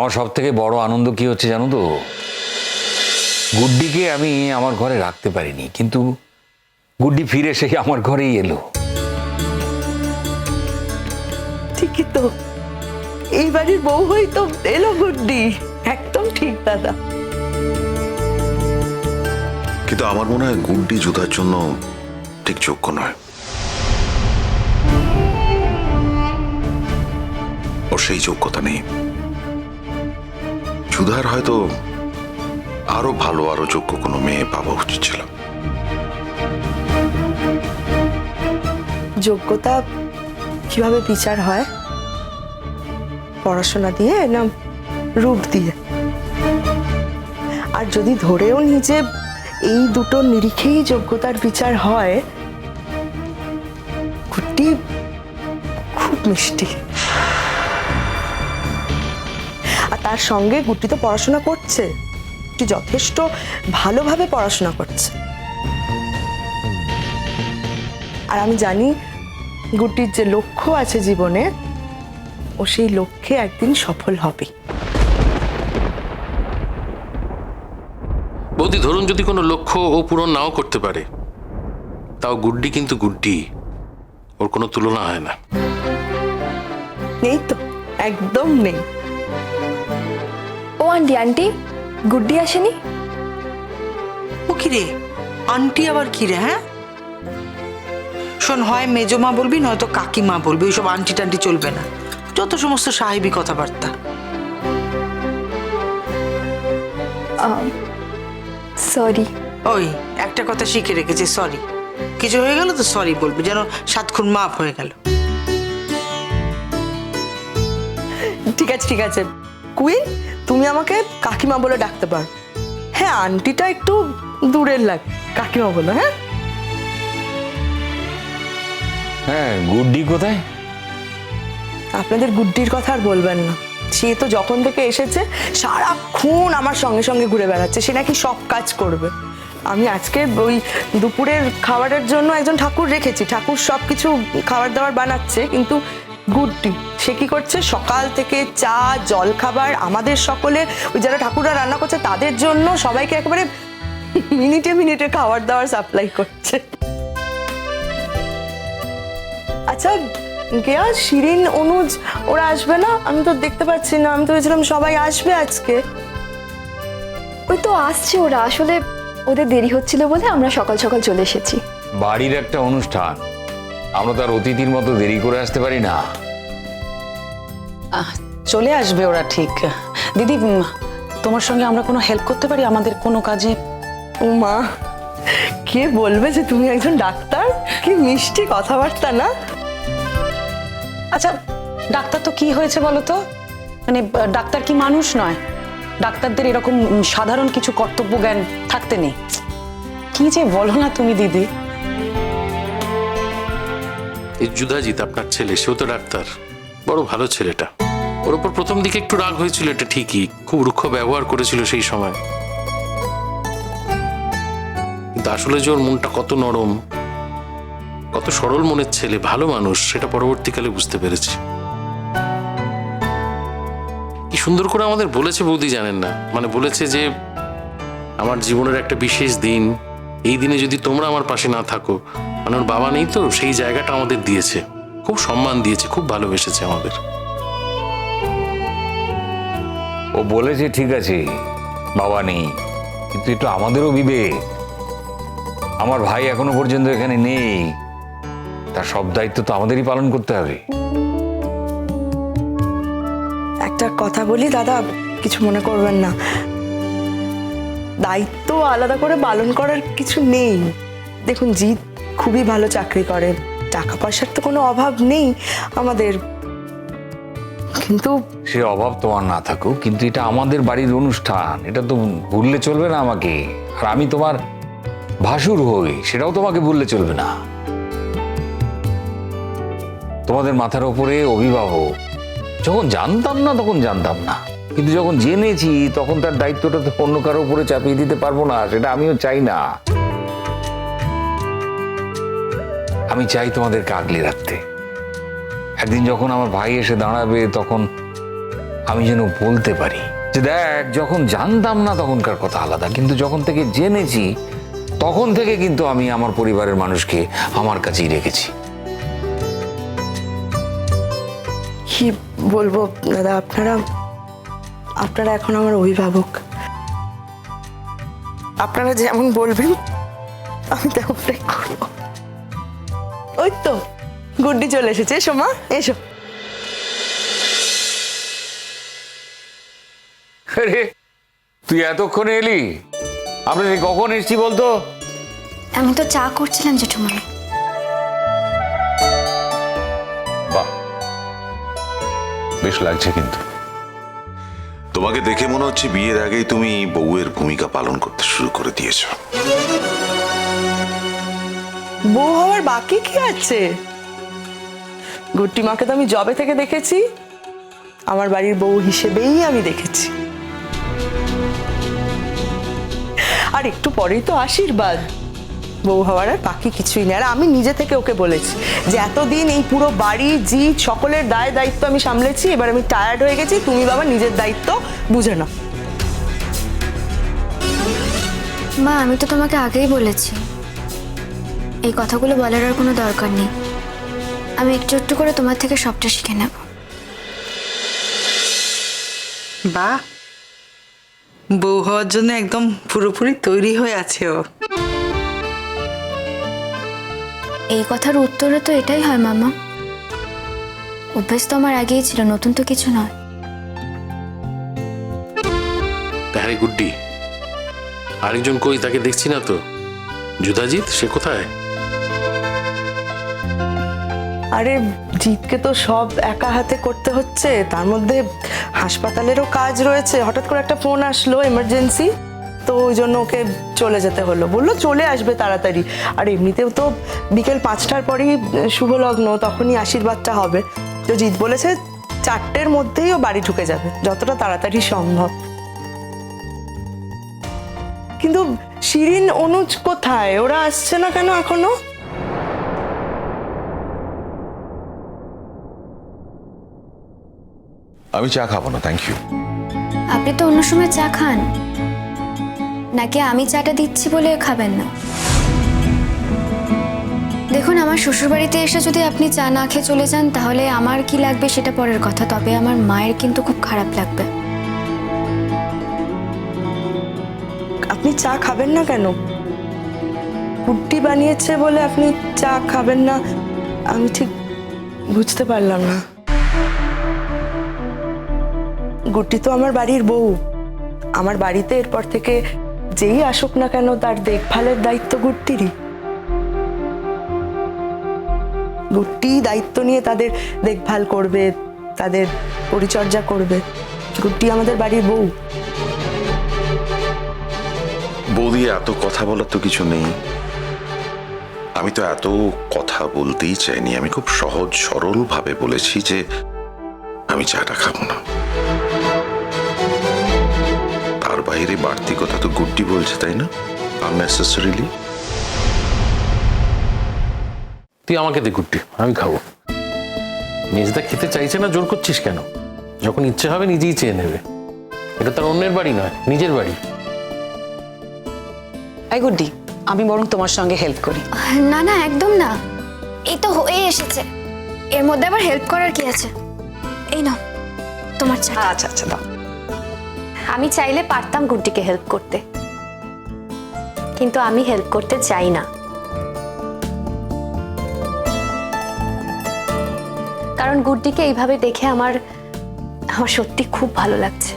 আমার সব থেকে বড় আনন্দ কি হচ্ছে জানো তো, গুড্ডিকে আমি আমার ঘরে রাখতে পারিনি, কিন্তু গুড্ডি ফিরে সেই আমার ঘরেই এলো। ঠিকই তো, এই বাড়ির বউ হই তো এলো গুড্ডি। একদম ঠিক দাদা। কিন্তু আমার মনে হয় গুড্ডি জুতার জন্য ঠিক যোগ্য নয়। ওর সেই যোগ্যতা নেই। সুধার হয়তো আরো ভালো আরো যোগ্য কোনো মেয়ে পাওয়া উচিত ছিল। যোগ্যতা কিভাবে বিচার হয়? পড়াশোনা দিয়ে না রূপ দিয়ে? আর যদি ধরেও নিজে এই দুটো নিরিখেই যোগ্যতার বিচার হয়, গুড্ডি খুব মিষ্টি। আর তার সঙ্গে গুড্ডি তো পড়াশোনা করছে, গুড্ডি যথেষ্ট ভালোভাবে পড়াশোনা করছে। আর আমি জানি গুড্ডির যে লক্ষ্য আছে জীবনে, ও সেই লক্ষ্যে একদিন সফল হবে। বৌদি, ধরুন যদি কোনো লক্ষ্য ও পূরণ নাও করতে পারে, তাও গুড্ডি কিন্তু গুড্ডি, ওর কোনো তুলনা হয় না। নেই তো, একদম নেই। ও আন্টি, গুড্ডি আসেনি? ও কি রে, আন্টি আবার কি রে? হ্যাঁ শোন, হয় মেজমা বলবি নয়তো কাকিমা বলবি, ওইসব আন্টি টান্টি চলবে না, যত সমস্ত সাহেবী কথাবার্তা। সরি। ওই একটা কথা শিখে রেখেছি, সরি। কিছু হয়ে গেল তো সরি বলবি, যেন 7 খুন মাফ হয়ে গেল। ঠিক আছে ঠিক আছে কুইন, তুমি আমাকে কাকিমা বলে ডাকতে পারো। হ্যাঁ, আন্টিটা একটু দূরের লাগে, কাকিমা বলো। হ্যাঁ হ্যাঁ, গুড্ডি কোথায়? আপনাদের গুড্ডির কথা আর বলবেন না। সে তো যখন থেকে এসেছে সারাক্ষণ আমার সঙ্গে সঙ্গে ঘুরে বেড়াচ্ছে, সে নাকি সব কাজ করবে। আমি আজকে ওই দুপুরের খাবারের জন্য একজন ঠাকুর রেখেছি, ঠাকুর সব কিছু খাবার দাবার বানাচ্ছে, কিন্তু গুড্ডি সে কি করছে, সকাল থেকে চা জল খাবার আমাদের সকলের, ওই যারা ঠাকুররা রান্না করছে তাদের জন্য সবাইকে একেবারে মিনিটে মিনিটে খাবার দাবার সাপ্লাই করছে। আচ্ছা কেয়া, শিরিন, অনুজ ওরা আসবে না? আমি তো দেখতে পাচ্ছি না, আমি তো ভেবেছিলাম সবাই আসবে আজকে। ওই তো আসছে ওরা, আসলে ওদের দেরি হচ্ছিল বলে আমরা সকাল সকাল চলে এসেছি। বাড়ির একটা অনুষ্ঠান, আমরা তো আর অতিথির মতো দেরি করে আসতে পারি না। চলে আসবে ওরা ঠিক। দিদি, তোমার সঙ্গে আমরা কোনো হেল্প করতে পারি আমাদের কোনো কাজে? ও মা, কে বলবে যে তুমি একজন ডাক্তার? কি মিষ্টি কথাবার্তা না? আচ্ছা, ডাক্তার তো কি হয়েছে বলো তো? মানে ডাক্তার কি মানুষ নয়? ডাক্তারদের এরকম সাধারণ কিছু কর্তব্য জ্ঞান থাকতে নেই? কি যে বলো না তুমি দিদি। এই যুধাজিৎ আপনার ছেলে, সেও তো ডাক্তার, বড় ভালো ছেলেটা। ওর ওপর প্রথম দিকে একটু রাগ হয়েছিল, এটা ঠিকই, খুব রুক্ষ ব্যবহার করেছিল সেই সময়, কিন্তু আসলে যে ওর মনটা কত নরম, কত সরল মনের ছেলে, ভালো মানুষ, সেটা পরবর্তীকালে বুঝতে পেরেছি। কি সুন্দর করে আমাদের বলেছে বৌদি, জানেন না? মানে বলেছে যে আমার জীবনের একটা বিশেষ দিন, এই দিনে যদি তোমরা আমার পাশে না থাকো, মানে ওর বাবা নেই তো, সেই জায়গাটা আমাদের দিয়েছে, খুব সম্মান দিয়েছে, খুব ভালোবেসেছে আমাদের। ও বলেছে ঠিক আছে বাবা নেই, কিন্তু একটু আমাদেরও বিবেক। আমার ভাই এখনো পর্যন্ত এখানে নেই, তার সব দায়িত্ব তো আমাদেরই পালন করতে হবে। একটা কথা বলি দাদা, কিছু মনে করবেন না, দায়িত্ব আলাদা করে পালন করার কিছু নেই। দেখুন, জিৎ খুবই ভালো চাকরি করে, টাকা পয়সার তো কোনো অভাব নেই আমাদের, কিন্তু সে অভাব তোমার না থাকুক, কিন্তু এটা আমাদের বাড়ির অনুষ্ঠান, এটা তো ভুললে চলবে না আমাকে। আর আমি তোমার ভাসুর হই, সেটাও তোমাকে ভুললে চলবে না। তোমাদের মাথার উপরে অভিভাবক, যখন জানতাম না তখন জানতাম না, কিন্তু যখন জেনেছি তখন তার দায়িত্বটা তো অন্য কারো উপরে চাপিয়ে দিতে পারবো না, সেটা আমিও চাই না। আমি চাই তোমাদেরকে আগলে রাখতে। একদিন যখন আমার ভাই এসে দাঁড়াবে, তখন আমি যেন বলতে পারি যে দেখ, যখন জানতাম না তখনকার কথা আলাদা, কিন্তু যখন থেকে জেনেছি তখন থেকে কিন্তু আমি আমার পরিবারের মানুষকে আমার কাছেই রেখেছি। কি বলবো দাদা, আপনারা এখন আমার অভিভাবক। আপনারা যেমন বলবেন আমি তেমনটাই করবো। ওই তো গুড্ডি চলে এসেছে, এসো মা এসো। আরে তুই এতক্ষণে এলি? আমরা যে কখন এসেছি বলতো? আমি তো চা করছিলাম জেঠুমনি। বাহ, বেশ লাগছে কিন্তু। তোমাকে দেখে মনে হচ্ছে বিয়ের আগেই তুমি বউয়ের ভূমিকা পালন করতে শুরু করে দিয়েছো। বউ হওয়ার বাকি কি আছে? গুড্ডি মাকে তো আমি জবে থেকে দেখেছি, আমার বাড়ির বউ হিসেবেই আমি দেখেছি। আর একটু পরেই তো আশীর্বাদ। বউ হওয়ার আর বাকি কিছুই নেই। আর আমি নিজে থেকে ওকে বলেছি যে এতদিন এই পুরো বাড়ি জিত সকলের দায় দায়িত্ব আমি সামলেছি, এবার আমি টায়ার্ড হয়ে গেছি, তুমি বাবা নিজের দায়িত্ব বুঝে নাও। মা, আমি তো তোমাকে আগেই বলেছি এই কথাগুলো বলার আর কোনো দরকার নেই। আমি একটু একটু করে তোমার থেকে সবটা শিখে নেব। বাহ, বউ হওয়ার জন্য একদম পুরোপুরি তৈরি হয়ে আছে ও। এই কথার উত্তরে তো এটাই হয় মামা। অভ্যেস তো আমার আগেই ছিল, নতুন তো কিছু নয়। হ্যাঁ গুড্ডি, আরেকজন কই? তাকে দেখছি না তো। যুধাজিৎ সে কোথায়? আরে জিতকে তো সব একা হাতে করতে হচ্ছে, তার মধ্যে হাসপাতালেরও কাজ রয়েছে। হঠাৎ করে একটা ফোন আসলো এমার্জেন্সি, তো ওই জন্য ওকে চলে যেতে হলো। বললো চলে আসবে তাড়াতাড়ি। আর এমনিতেও তো বিকেল 5টার পরই শুভ লগ্ন, তখনই আশীর্বাদটা হবে। তো জিত বলেছে 4টের মধ্যেই ও বাড়ি ঢুকে যাবে, যতটা তাড়াতাড়ি সম্ভব। কিন্তু শিরিন, অনুজ কোথায়? ওরা আসছে না কেন এখনো? আমি চা খাবো না, থ্যাংক ইউ। আপনি তো অন্য সময় চা খান নাকি? আমি চাটা দিচ্ছি বলে খাবেন না? দেখুন, আমার শ্বশুরবাড়িতে এসে যদি আপনি চা না খেয়ে চলে যান তাহলে আমার কি লাগবে সেটা পরের কথা, তবে আমার মায়ের কিন্তু খুব খারাপ লাগবে। আপনি চা খাবেন না কেন? গুড্ডি বানিয়েছে বলে আপনি চা খাবেন না? আমি ঠিক বুঝতে পারলাম না। গুড্ডি তো আমার বাড়ির বউ। আমার বাড়িতে এরপর থেকে যেই আসুক না কেন তার দেখভালের দায়িত্ব গুড্ডিরই। গুড্ডি দায়িত্ব নিয়ে তাদের দেখভাল করবে, তাদের পরিচর্যা করবে। গুড্ডি আমাদের বাড়ির বউ। বউ দিয়ে এত কথা বলার তো কিছু নেই। আমি তো এত কথা বলতেই চাইনি। আমি খুব সহজ সরল ভাবে বলেছি যে আমি চাটা খাবো না। তার বাইরে বাড়তি কথা তো গুড্ডি বলছে, তাই না? আননেসেসারিলি। তুই আমাকে দে গুড্ডি, আমি খাবো। মেজদা খেতে চাইছে না, জোর করছিস কেন? যখন ইচ্ছে হবে নিজেই চেয়ে নেবে। এটা তার অন্যের বাড়ি নয়, নিজের বাড়ি। এই গুড্ডি, আমি বরং তোমার সঙ্গে হেল্প করি। না না, একদম না। এই তো হয়ে এসেছে, এর মধ্যে আবার হেল্প করার কি আছে? এই নাও তোমার চা। আচ্ছা আচ্ছা, দাও। আমি চাইলে পারতাম গুড্ডিকে হেল্প করতে, কিন্তু আমি হেল্প করতে চাই না। কারণ গুড্ডিকে এইভাবে দেখে আমার সত্যি খুব ভালো লাগছে।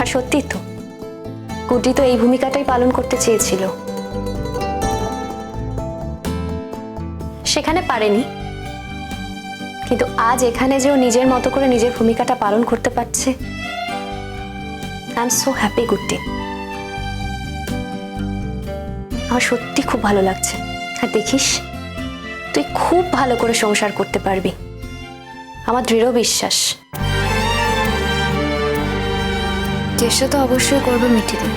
আর সত্যি তো গুড্ডি তো এই ভূমিকাটাই পালন করতে চেয়েছিল, সেখানে পারেনি। কিন্তু আজ এখানে যে ও নিজের মতো করে নিজের ভূমিকাটা পালন করতে পারছে, আই এম সো হ্যাপি গুড্ডি। আমার সত্যি খুব ভালো লাগছে। আর দেখিস, তুই খুব ভালো করে সংসার করতে পারবি, আমার দৃঢ় বিশ্বাস। চেষ্টা তো অবশ্যই করবে মিঠিদি।